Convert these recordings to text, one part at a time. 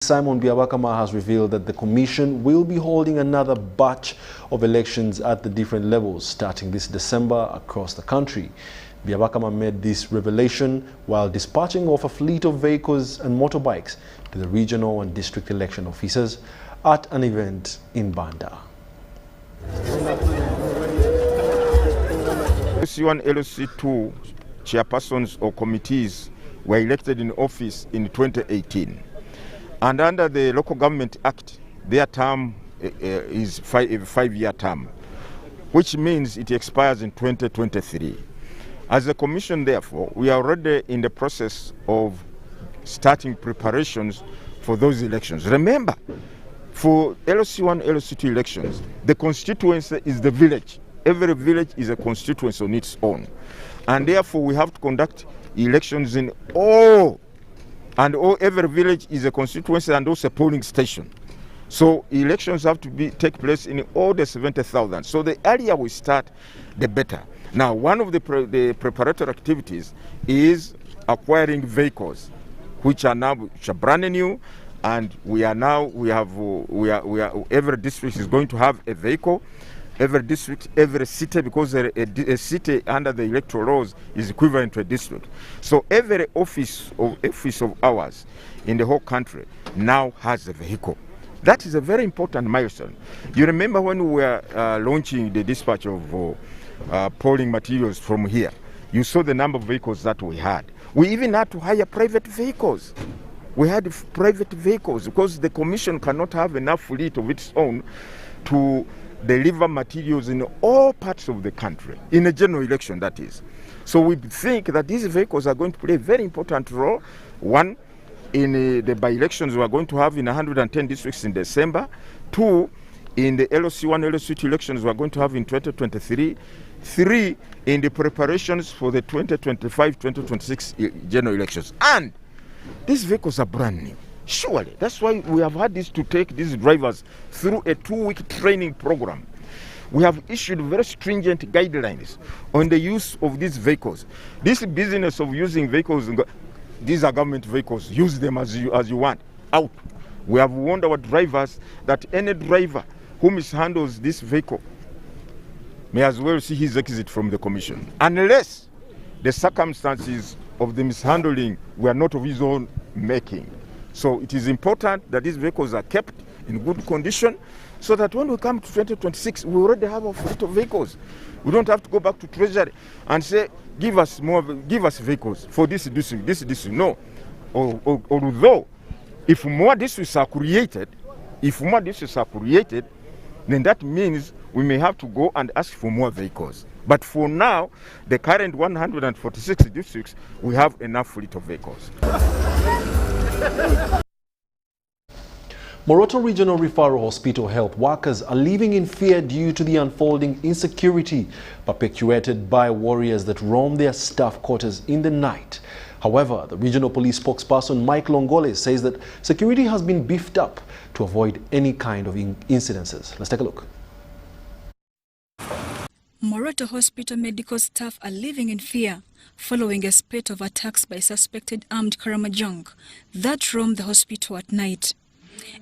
Simon Biabakama has revealed that the Commission will be holding another batch of elections at the different levels starting this December across the country. Biabakama made this revelation while dispatching of a fleet of vehicles and motorbikes to the regional and district election officers at an event in Banda. LC1, LC2 chairpersons or committees were elected in office in 2018. And under the Local Government Act, their term is a five-year term, which means it expires in 2023. As a commission, therefore, we are already in the process of starting preparations for those elections. Remember, for LC1, LC2 elections, the constituency is the village. Every village is a constituency on its own. And therefore, we have to conduct elections in every village is a constituency and also a polling station. So elections have to take place in all the 70,000. So the earlier we start, the better. Now, one of the preparatory activities is acquiring vehicles, which are brand new, and every district is going to have a vehicle. Every district, every city, because a city under the electoral laws is equivalent to a district. So every office of ours in the whole country now has a vehicle. That is a very important milestone. You remember when we were launching the dispatch of polling materials from here, you saw the number of vehicles that we had. We even had to hire private vehicles. We had private vehicles because the commission cannot have enough fleet of its own to deliver materials in all parts of the country, in a general election, that is. So we think that these vehicles are going to play a very important role. One, in the by-elections we are going to have in 110 districts in December. Two, in the LC1, LC2 elections we are going to have in 2023. Three, in the preparations for the 2025-2026 general elections. And these vehicles are brand new. Surely, that's why we have had this to take these drivers through a 2-week training program. We have issued very stringent guidelines on the use of these vehicles. This business of using vehicles, these are government vehicles, use them as you want, out. We have warned our drivers that any driver who mishandles this vehicle may as well see his exit from the commission, unless the circumstances of the mishandling were not of his own making. So it is important that these vehicles are kept in good condition so that when we come to 2026, we already have a fleet of vehicles. We don't have to go back to Treasury and say, give us vehicles for this. No. Although, if more districts are created, then that means we may have to go and ask for more vehicles. But for now, the current 146 districts, we have enough fleet of vehicles. Moroto Regional Referral Hospital health workers are living in fear due to the unfolding insecurity perpetuated by warriors that roam their staff quarters in the night. However, the regional police spokesperson Mike Longole says that security has been beefed up to avoid any kind of incidences. Let's take a look. Moroto Hospital medical staff are living in fear following a spate of attacks by suspected armed Karamajong that roamed the hospital at night.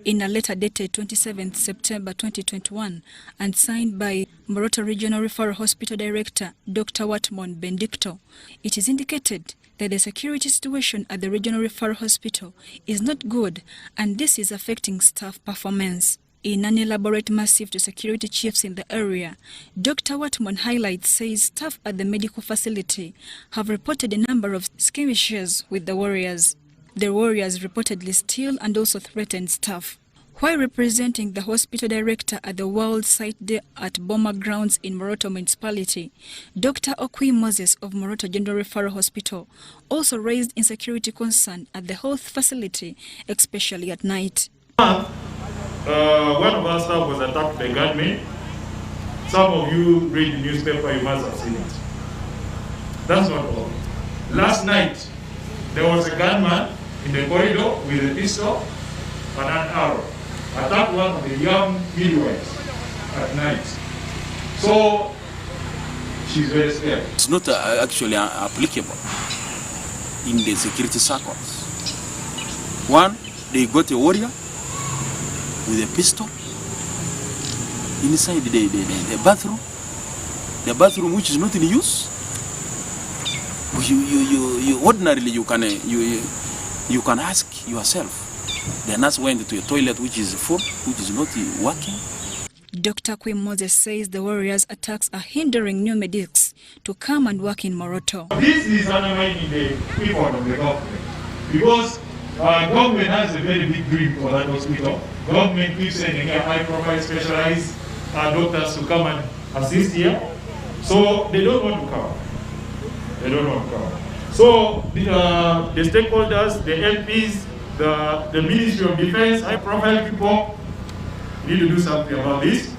In a letter dated 27 September 2021 and signed by Moroto Regional Referral Hospital Director Dr. Watmon Bendicto, it is indicated that the security situation at the Regional Referral Hospital is not good and this is affecting staff performance. In an elaborate missive to security chiefs in the area, Dr. Watmon highlights says staff at the medical facility have reported a number of skirmishes with the warriors. The warriors reportedly steal and also threaten staff. While representing the hospital director at the World Site Day at Boma Grounds in Moroto Municipality, Dr. Okwi Moses of Moroto General Referral Hospital also raised insecurity concern at the health facility, especially at night. One of our staff was attacked by gunmen. Some of you read the newspaper, you must have seen it. That's not all. Last night, there was a gunman in the corridor with a pistol and an arrow. Attacked one of the young midwives at night. So, she's very scared. It's not actually applicable in the security circles. One, they got a warrior with a pistol inside the bathroom. The bathroom which is not in use. You ordinarily you can ask yourself. The nurse went to a toilet which is full, which is not working. Dr. Quim Moses says the warriors' attacks are hindering new medics to come and work in Moroto. This is undermining the effort of the government because government has a very big dream for that hospital. Government keeps sending high-profile specialized doctors to come and assist here. So they don't want to come. They don't want to come. So the stakeholders, the MPs, the Ministry of Defense, high-profile people need to do something about this.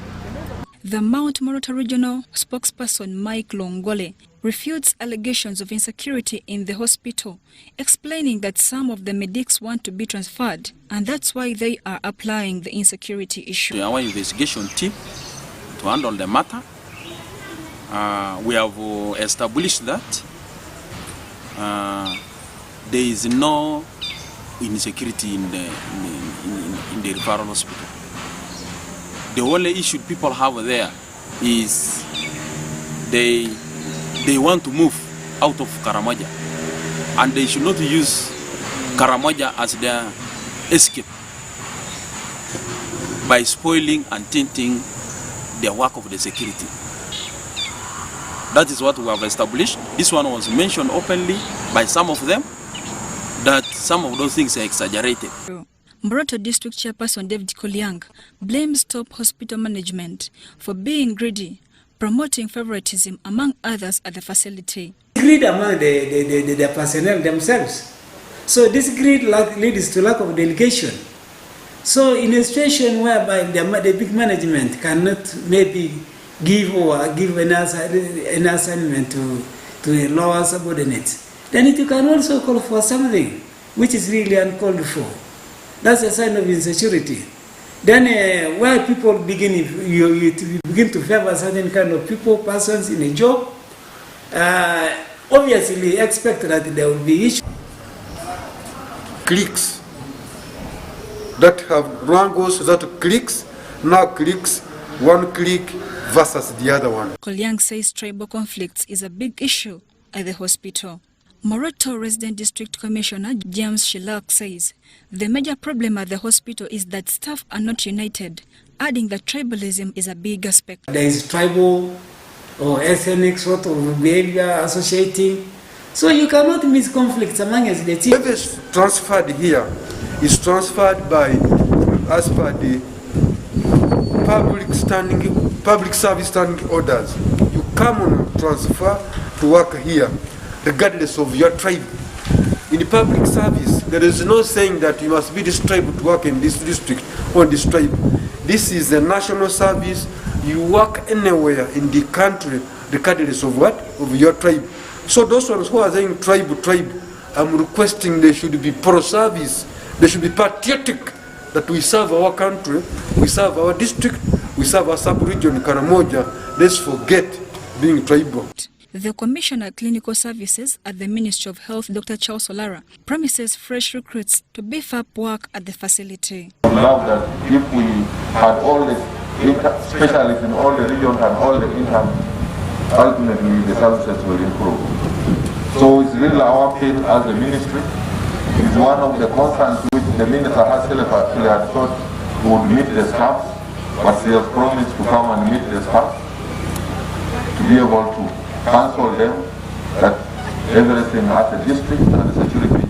The Mount Moroto Regional spokesperson Mike Longole refutes allegations of insecurity in the hospital, explaining that some of the medics want to be transferred, and that's why they are applying the insecurity issue. Our investigation team to handle the matter. We have established that there is no insecurity in the referral hospital. The only issue people have there is they want to move out of Karamaja, and they should not use Karamaja as their escape by spoiling and tainting the work of the security. That is what we have established. This one was mentioned openly by some of them, that some of those things are exaggerated. Moroto District Chairperson David Koliang blames top hospital management for being greedy, promoting favoritism among others at the facility. Greed among the personnel themselves. So this greed leads to lack of delegation. So in a situation whereby the big management cannot maybe give an assignment to a lower subordinate, then it can also call for something which is really uncalled for. That's a sign of insecurity. Then where people begin to favor certain kind of persons in a job, obviously expect that there will be issues. Cliques that have wrangles, that cliques, now cliques, one clique versus the other one. Koliang says tribal conflicts is a big issue at the hospital. Moroto Resident District Commissioner James Shilak says the major problem at the hospital is that staff are not united, adding that tribalism is a big aspect. There is tribal or ethnic sort of behavior associating, so you cannot miss conflicts among us. The team. If it's transferred here, it's transferred by, as per the public service standing orders. You come on transfer to work here, regardless of your tribe. In the public service, there is no saying that you must be this tribe to work in this district or this tribe. This is a national service. You work anywhere in the country, regardless of what? Of your tribe. So those ones who are saying tribe, I'm requesting they should be pro-service. They should be patriotic that we serve our country, we serve our district, we serve our sub-region, Karamoja. Let's forget being tribal. The Commissioner of Clinical Services at the Ministry of Health, Dr. Charles Solara, promises fresh recruits to beef up work at the facility. I would love that if we had all the specialists in all the regions and all the income, ultimately the services will improve. So it's really our appeal as the ministry. It's one of the concerns which the minister actually had thought would meet the staff, but she has promised to come and meet the staff to be able to counsel them that everything at the district and the security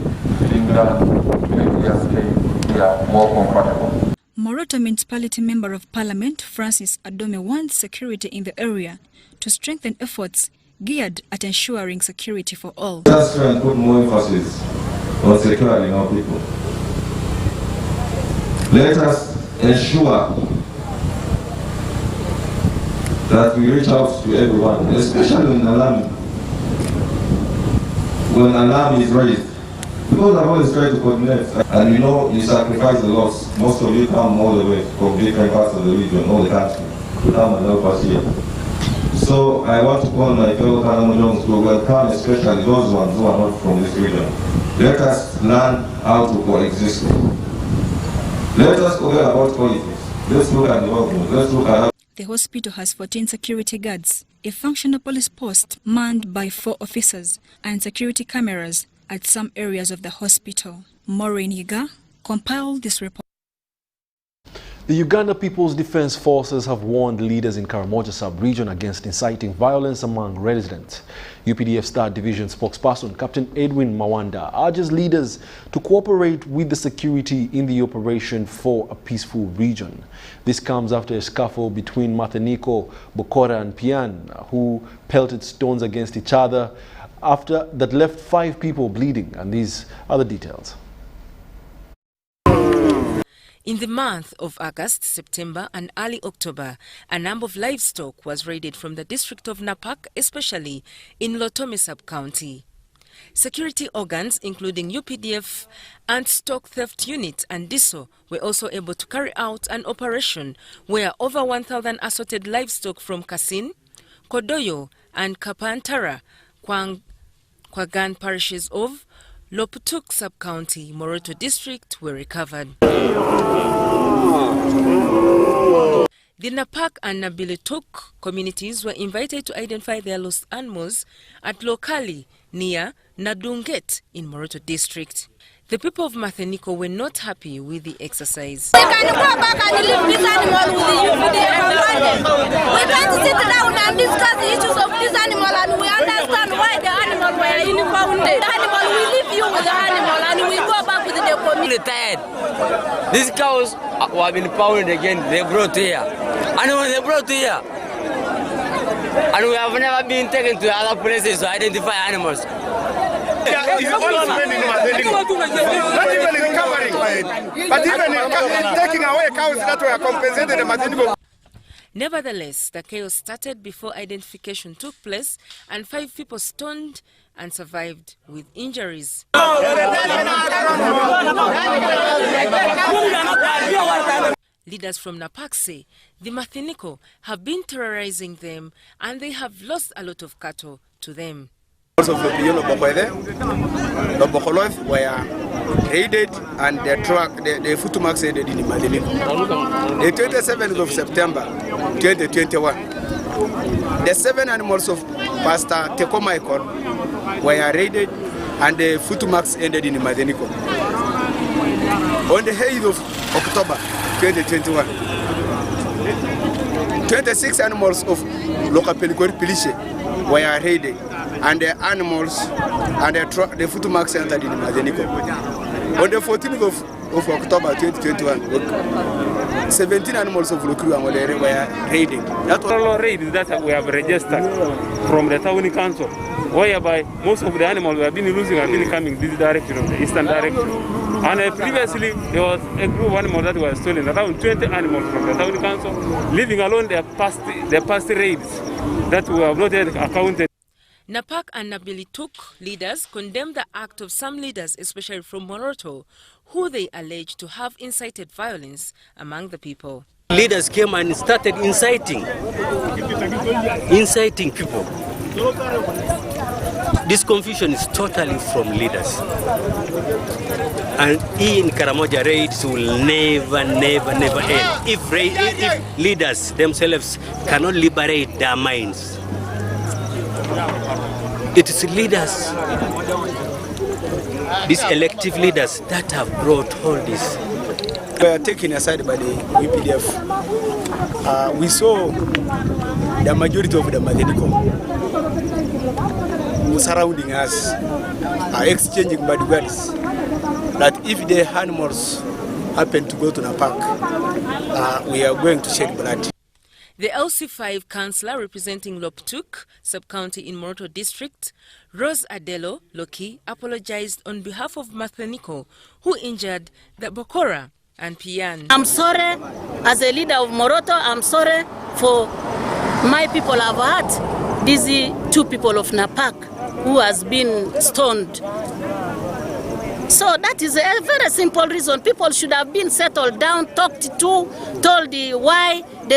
being done to make their stay here more comfortable. Moroto Municipality Member of Parliament Francis Adome wants security in the area to strengthen efforts geared at ensuring security for all. Let's try and put more emphasis on securing our people. Let us ensure that we reach out to everyone, especially when alarm is raised. Because I've always tried to coordinate, and you know, you sacrifice a lot. Most of you come all the way from different parts of the region, all the country, to come and help us here. So I want to call my fellow Karamojongs to welcome especially those ones who are not from this region. Let us learn how to coexist. Let us forget about politics. Let's look at development. Let's look at... The hospital has 14 security guards, a functional police post manned by 4 officers, and security cameras at some areas of the hospital. Maureen Yiga compiled this report. The Uganda People's Defense Forces have warned leaders in Karamoja sub-region against inciting violence among residents. UPDF Star Division spokesperson Captain Edwin Mawanda urges leaders to cooperate with the security in the operation for a peaceful region. This comes after a scuffle between Matheniko, Bokora and Pian, who pelted stones against each other after that left 5 people bleeding, and these are the details. In the month of August, September and early October, a number of livestock was raided from the district of Napak, especially in Lotome sub-county. Security organs, including UPDF and Stock Theft Unit and DISO, were also able to carry out an operation where over 1,000 assorted livestock from Kasin, Kodoyo and Kapantara, Kwagan parishes of Loputuk sub-county, Moroto district were recovered. The Napak and Nabilituk communities were invited to identify their lost animals at Lokali near Nadunget in Moroto district. The people of Matheniko were not happy with the exercise. We can go back and leave this animal with the UPDF on Monday. We can't sit down and discuss the issues of this animal, and we understand why the animal were impounded. The animal, we leave you with the animal and we go back with the community. Tired. These cows have been pounded again. They brought here. And when they brought here, and we have never been taken to other places to identify animals. Not even recovering, but even taking away cows that were compensated in Matheniko. Nevertheless, the chaos started before identification took place, and 5 people stoned and survived with injuries. Leaders from Napak say the Matheniko have been terrorizing them and they have lost a lot of cattle to them. Also, the Bokoloth were raided and the truck, the Futumax ended in Matheniko. The 27th of September 2021, the 7 animals of Pastor Teko Michael were raided and the Futumax ended in Matheniko. On the 8th of October 2021, 26 animals of local Pelicor were raided and the animals and the Futumax entered in Matheniko. On the 14th of October 2021, 17 animals of Lokuru were raided. That's all raids that we have registered from the town council, whereby most of the animals we have been losing have been coming this direction, the eastern direction. And previously there was a group of animals that were stolen, around 20 animals from the town council, leaving alone the past raids that we have not yet accounted. Napak and Nabilituk leaders condemned the act of some leaders, especially from Moroto, who they allege to have incited violence among the people. Leaders came and started inciting people. This confusion is totally from leaders. And in Karamoja raids will never end. If leaders themselves cannot liberate their minds. It is leaders, these elective leaders, that have brought all this. We are taken aside by the UPDF. We saw the majority of the Matheniko surrounding us are exchanging bodyguards that if the animals happen to go to Napak, we are going to shed blood. The LC5 councillor representing Loptuk sub-county in Moroto district, Rose Adelo Loki, apologized on behalf of Matheniko, who injured the Bokora and Pian. I'm sorry, as a leader of Moroto, I'm sorry for my people have had. These 2 people of Napak who has been stoned. So that is a very simple reason. People should have been settled down, talked to, told the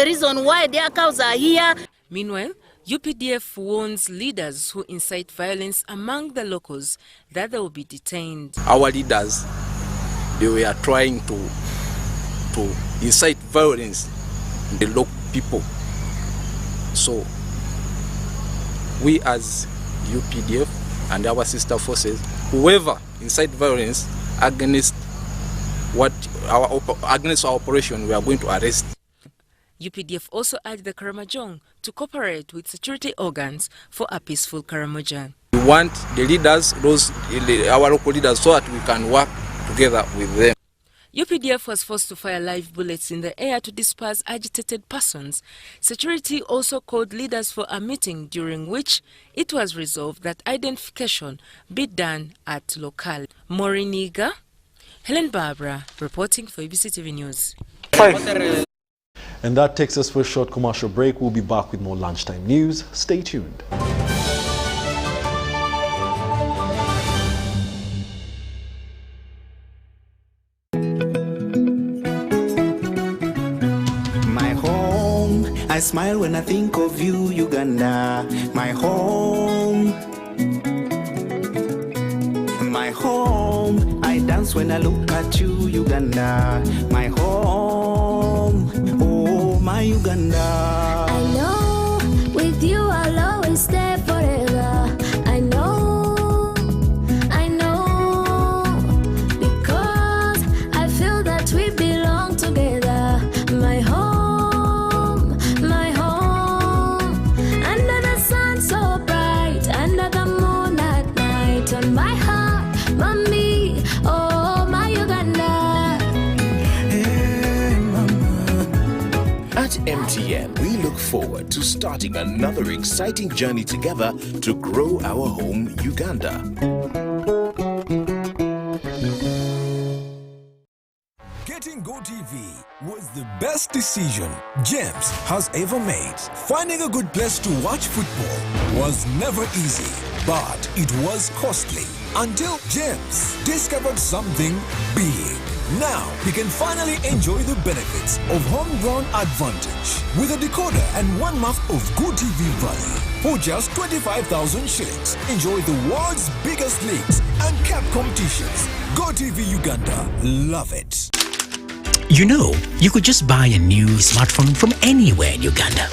reason why their cows are here. Meanwhile, UPDF warns leaders who incite violence among the locals that they will be detained. Our leaders, they were trying to to incite violence in the local people. So we as UPDF and our sister forces, whoever incite violence against against our operation, we are going to arrest. UPDF also urged the Karamojong to cooperate with security organs for a peaceful Karamojan. We want the leaders, our local leaders, so that we can work together with them. UPDF was forced to fire live bullets in the air to disperse agitated persons. Security also called leaders for a meeting during which it was resolved that identification be done at local. Maureen Niga, Helen Barbara, reporting for UBC TV News. And that takes us for a short commercial break. We'll be back with more lunchtime news. Stay tuned. I smile when I think of you, Uganda, my home. My home, I dance when I look at you, Uganda, my home. Oh, my Uganda. I know, with you I'll always stay forever. I know, because I feel that we belong together. My home. MTN, we look forward to starting another exciting journey together to grow our home, Uganda. Getting GoTV was the best decision James has ever made. Finding a good place to watch football was never easy, but it was costly until James discovered something big. Now, he can finally enjoy the benefits of home-grown advantage with a decoder and 1 month of GoTV value. For just 25,000 shillings, enjoy the world's biggest leagues and cup competitions. GoTV Uganda, love it. You know, you could just buy a new smartphone from anywhere in Uganda.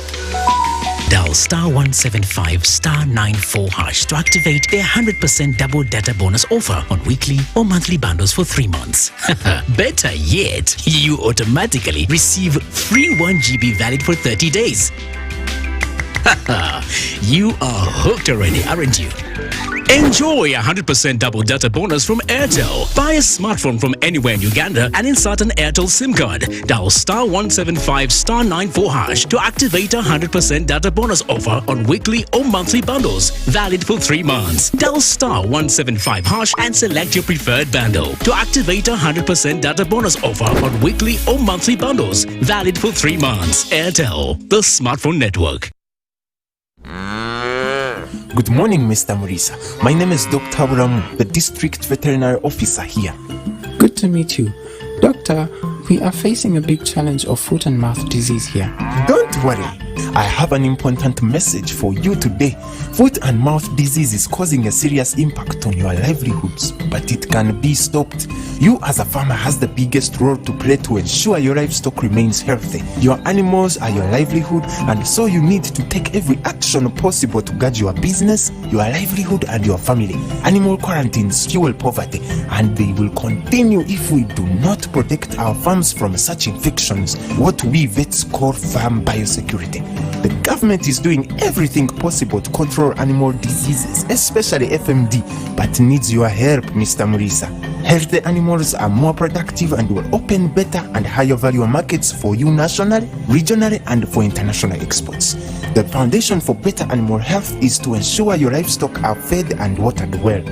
Dial *175*94# to activate their 100% double data bonus offer on weekly or monthly bundles for 3 months. Better yet, you automatically receive free 1 GB valid for 30 days. You are hooked already, aren't you? Enjoy 100% double data bonus from Airtel. Buy a smartphone from anywhere in Uganda and insert an Airtel SIM card. Dial *175*94# to activate a 100% data bonus offer on weekly or monthly bundles, valid for 3 months. Dial *175# and select your preferred bundle to activate a 100% data bonus offer on weekly or monthly bundles, valid for 3 months. Airtel, the smartphone network. Good morning, Mr. Murisa. My name is Dr. Aburamu, the District Veterinary Officer here. Good to meet you. Doctor, we are facing a big challenge of foot and mouth disease here. Don't worry. I have an important message for you today. Foot and mouth disease is causing a serious impact on your livelihoods, but it can be stopped. You as a farmer has the biggest role to play to ensure your livestock remains healthy. Your animals are your livelihood, and so you need to take every action possible to guard your business, your livelihood, and your family. Animal quarantines fuel poverty, and they will continue if we do not protect our farms from such infections, what we vets call farm biosecurity. The government is doing everything possible to control animal diseases, especially FMD, but needs your help, Mr. Murisa. Healthy animals are more productive and will open better and higher value markets for you nationally, regionally, and for international exports. The foundation for better animal health is to ensure your livestock are fed and watered well.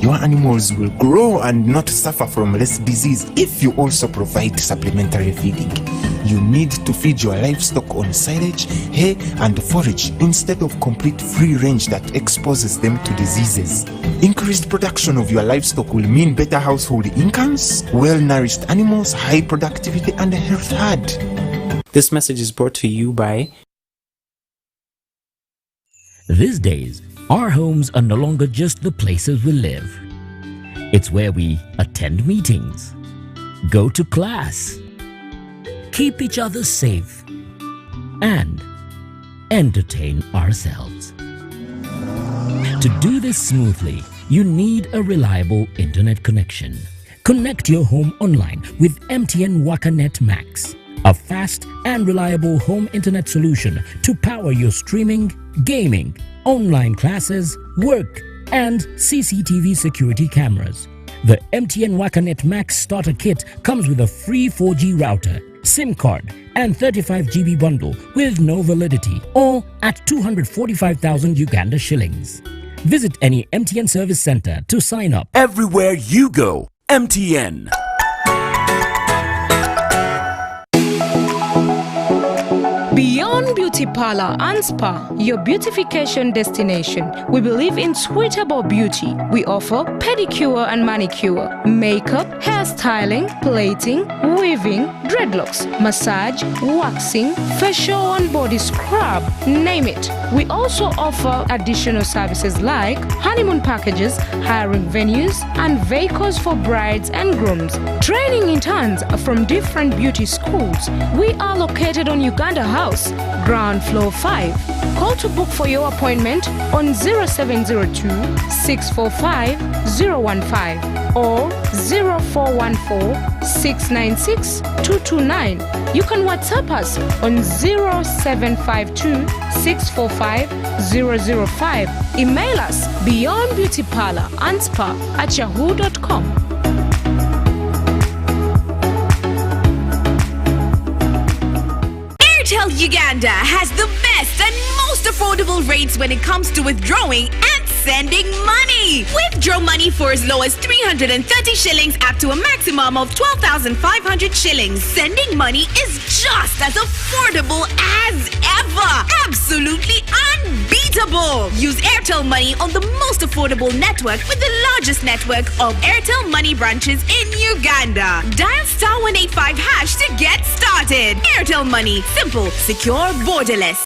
Your animals will grow and not suffer from less disease if you also provide supplementary feeding. You need to feed your livestock on silage, hay, and forage instead of complete free range that exposes them to diseases. Increased production of your livestock will mean better household incomes, well-nourished animals, high productivity, and a health herd. This message is brought to you by... These days, our homes are no longer just the places we live. It's where we attend meetings, go to class, keep each other safe, and entertain ourselves. To do this smoothly, you need a reliable internet connection. Connect your home online with MTN WakaNet Max, a fast and reliable home internet solution to power your streaming, gaming, online classes, work, and CCTV security cameras. The MTN WakaNet Max starter kit comes with a free 4G router, SIM card, and 35 GB bundle with no validity, all at 245,000 Uganda shillings. Visit any MTN service center to sign up. Everywhere you go, MTN. Beyond Beauty Parlor and Spa, your beautification destination. We believe in suitable beauty. We offer pedicure and manicure, makeup, hairstyling, plating, weaving, dreadlocks, massage, waxing, facial and body scrub, name it. We also offer additional services like honeymoon packages, hiring venues, and vehicles for brides and grooms. Training interns from different beauty schools. We are located on Uganda House, ground floor 5. Call to book for your appointment on 0702 645 015 or 0414 696 229. You can WhatsApp us on 0752 645 005. Email us beyondbeautyparlor@yahoo.com. Airtel Uganda has the best and most affordable rates when it comes to withdrawing and sending money. Withdraw money for as low as 330 shillings up to a maximum of 12,500 shillings. Sending money is just as affordable as ever. Absolutely unbeatable. Use Airtel Money on the most affordable network with the largest network of Airtel Money branches in Uganda. Dial *185# to get started. Airtel Money. Simple, secure, borderless.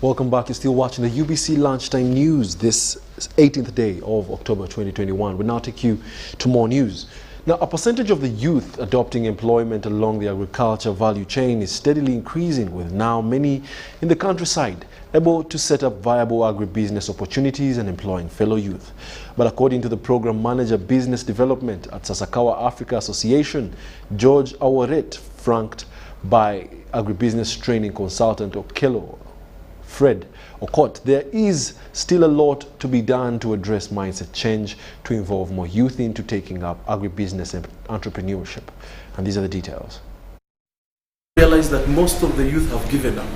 Welcome back. You're still watching the UBC Lunchtime News this 18th day of October 2021. We'll now take you to more news. Now, a percentage of the youth adopting employment along the agriculture value chain is steadily increasing, with now many in the countryside able to set up viable agribusiness opportunities and employing fellow youth. But according to the Program Manager Business Development at Sasakawa Africa Association, George Awaret, flanked by agribusiness training consultant Okelo Fred Okot, there is still a lot to be done to address mindset change to involve more youth into taking up agribusiness and entrepreneurship. And these are the details. Realize that most of the youth have given up.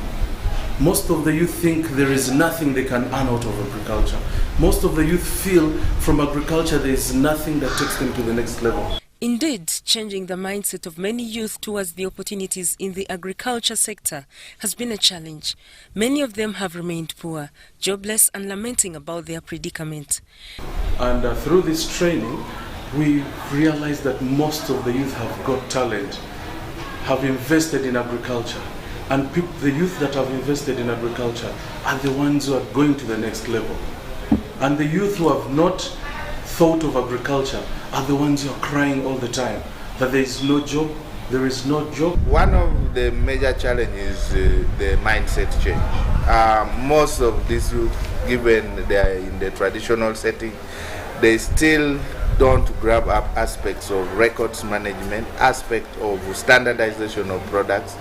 Most of the youth think there is nothing they can earn out of agriculture. Most of the youth feel from agriculture there is nothing that takes them to the next level. Indeed, changing the mindset of many youth towards the opportunities in the agriculture sector has been a challenge. Many of them have remained poor, jobless, and lamenting about their predicament. And through this training, we realized that most of the youth have got talent, have invested in agriculture. And the youth that have invested in agriculture are the ones who are going to the next level. And the youth who have not thought of agriculture are the ones who are crying all the time that there is no job, there is no job. One of the major challenges is the mindset change. Most of these youth, given they are in the traditional setting, they still don't grab up aspects of records management, aspects of standardization of products,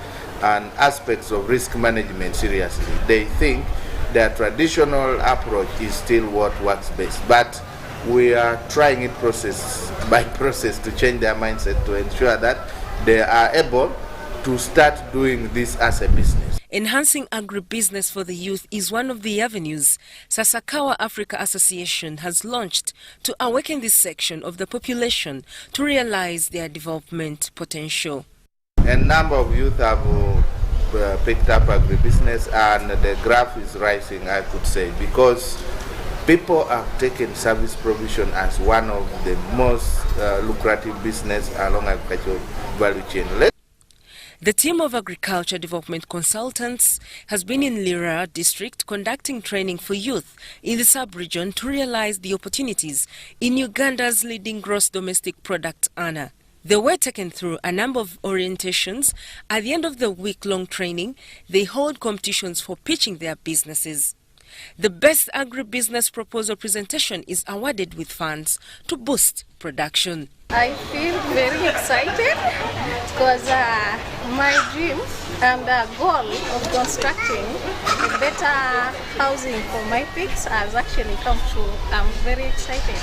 and aspects of risk management seriously. They think their traditional approach is still what works best. But we are trying it process by process to change their mindset to ensure that they are able to start doing this as a business. Enhancing agribusiness for the youth is one of the avenues Sasakawa Africa Association has launched to awaken this section of the population to realize their development potential. A number of youth have picked up agribusiness, and the graph is rising, I could say, because people have taken service provision as one of the most lucrative business along agricultural value chain. The team of agriculture development consultants has been in Lira district conducting training for youth in the sub-region to realize the opportunities in Uganda's leading gross domestic product earner. They were taken through a number of orientations. At the end of the week-long training, they hold competitions for pitching their businesses. The best agribusiness proposal presentation is awarded with funds to boost production. I feel very excited because my dream and goal of constructing a better housing for my pigs has actually come true. I'm very excited.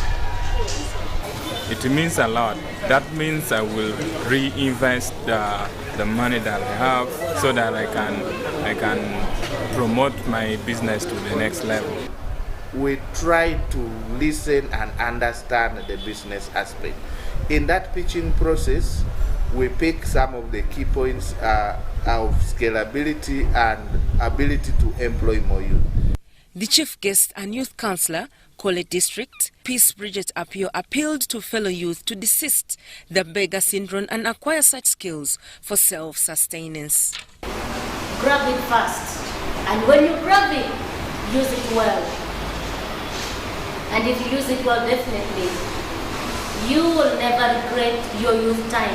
It means a lot. That means I will reinvest the money that I have so that I can promote my business to the next level. We try to listen and understand the business aspect. In that pitching process, we pick some of the key points of scalability and ability to employ more youth. The chief guest and youth councillor, Kole District, Peace Bridget Apio, appealed to fellow youth to desist the beggar syndrome and acquire such skills for self-sustenance. Grab it fast, and when you grab it, use it well. And if you use it well, definitely, you will never regret your youth time.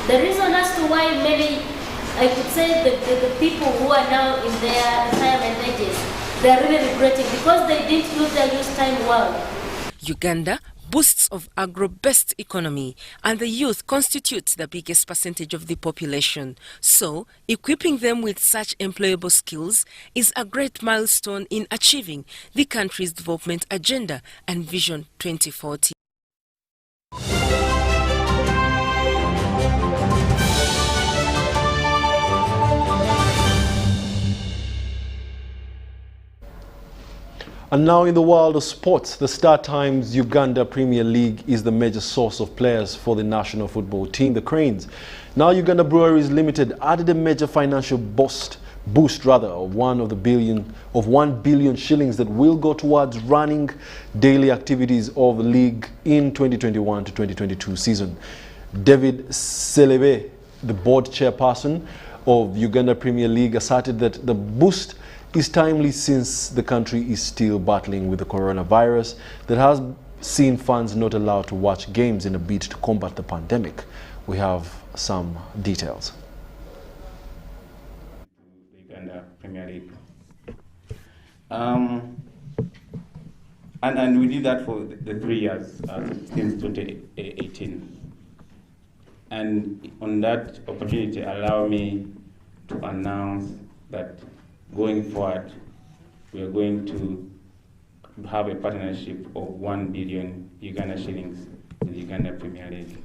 The reason as to why maybe I could say the people who are now in their retirement ages, they are really regretting because they didn't use their youth time well. Uganda boasts of agro-based economy, and the youth constitutes the biggest percentage of the population. So, equipping them with such employable skills is a great milestone in achieving the country's development agenda and Vision 2040. And now in the world of sports, the Star Times Uganda Premier League is the major source of players for the national football team, the Cranes. Now Uganda Breweries Limited added a major financial boost of 1 billion shillings that will go towards running daily activities of the league in 2021 to 2022 season. David Selebe, the board chairperson of Uganda Premier League, asserted that the boost is timely since the country is still battling with the coronavirus that has seen fans not allowed to watch games in a bid to combat the pandemic. We have some details. Uganda Premier League. And we did that for the 3 years since 2018. And on that opportunity, allow me to announce that going forward, we are going to have a partnership of 1 billion Uganda shillings with the Uganda Premier League.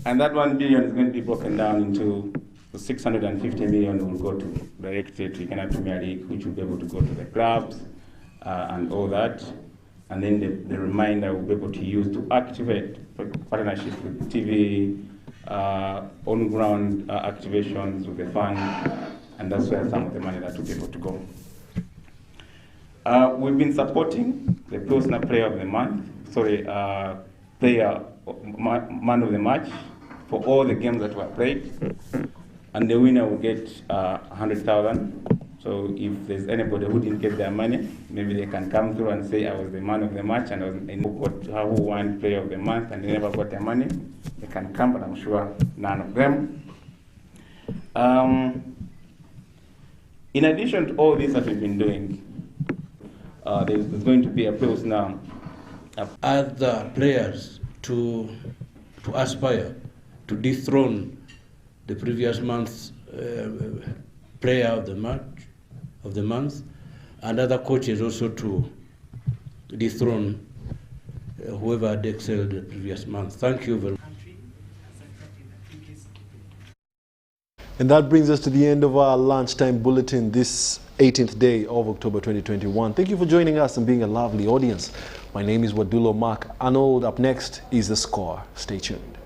And that 1 billion is going to be broken down into 650 million will go directly to Uganda Premier League, which will be able to go to the clubs and all that. And then the remainder will be able to use to activate partnership with TV, on-ground activations with the fund, and that's where some of the money that will be able to go. We've been supporting the Pilsner Player of the Month, Man of the Match for all the games that were played, and the winner will get 100,000. So if there's anybody who didn't get their money, maybe they can come through and say, I was the man of the match and who won Player of the Month and they never got their money. They can come, but I'm sure none of them. In addition to all this that we've been doing, there's going to be a post now. Other players to aspire to dethrone the previous month's player of the month, and other coaches also to dethrone whoever had excelled the previous month. Thank you very much. And that brings us to the end of our lunchtime bulletin this 18th day of October 2021. Thank you for joining us and being a lovely audience. My name is Wadulo Mark Arnold. Up next is The Score. Stay tuned.